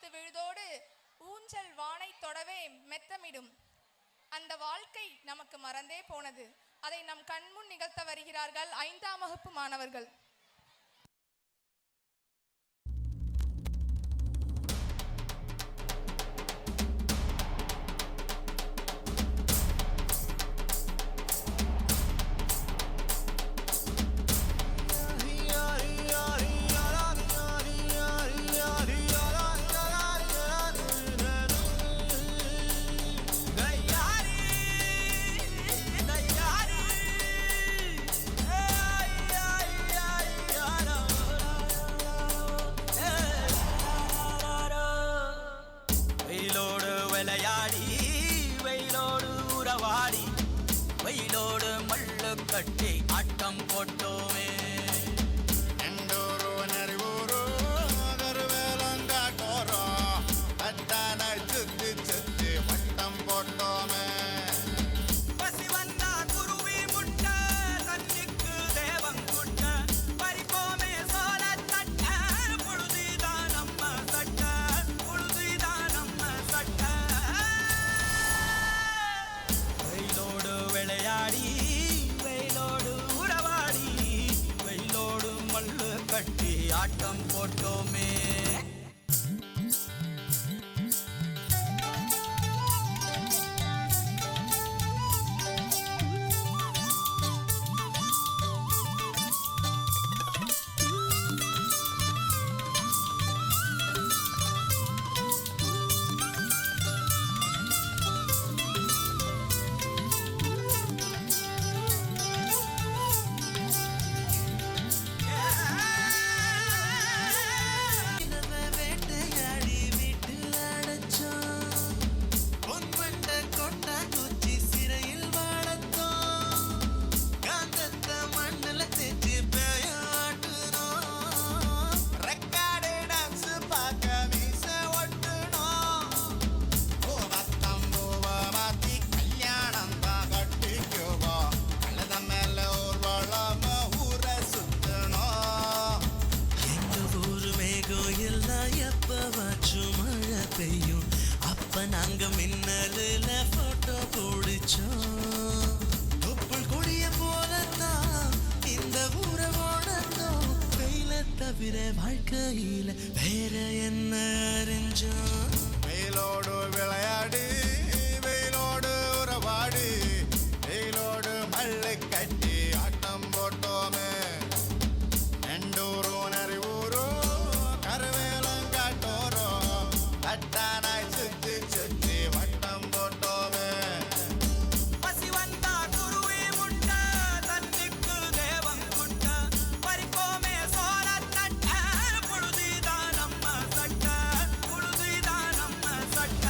பார்த்து விழுதோடு ஊஞ்சல் வானை தொடவே மெத்தமிடும். அந்த வாழ்க்கை நமக்கு மறந்தே போனது. அதை நம் கண்முன் நிகழ்த்த வருகிறார்கள் 5ஆம் வகுப்பு மாணவர்கள். வெயிலோடு மல்லு கட்டி ஆட்டம் போட்டோமே. எண்டூரு கருவேலங்காட்டோரோ அத்தான சுத்தி சுத்தி வட்டம் போட்டோமே. பசி வந்தா குருவி முட்ட தண்ணிக்கு தேவம் குட்ட பறிப்போமே சோழ தட்ட புழுதிதான் நம்ம சட்ட புழுதிதான் நம்ம சட்ட. வெயிலோடு விளையாடி வெயிலோடு உறவாடி வெயிலோடு மல்லு கட்டி ஆட்டம் போட்டோமே. அப்ப நாங்க மின்னலுல போட்டோ பிடிச்சோம். தொப்புள் கொடிய போலத்தான் இந்த ஊரை ஓடத்தோம். வெயில தவிர வாழ்க்கையில வேற என்ன அறிஞ்சோம். வெயிலோடு விளையாடி வெயிலோடு உறவாடி வெயிலோடு மல்லு கட்டி ஆட்டம் போட்டோமே. எண்டூரு நரிவூரு கருவேலங்காட்டோரோ அத்தானாய் சுத்தி சுத்தி வட்டம் போட்டோமே. பசி வந்தா குருவி முட்ட தண்ணிக்கு தேவம் குட்ட பறிப்போமே சோழ தட்ட புழுதிதான் நம்ம சட்ட புழுதிதான் நம்ம சட்ட.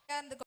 கலந்து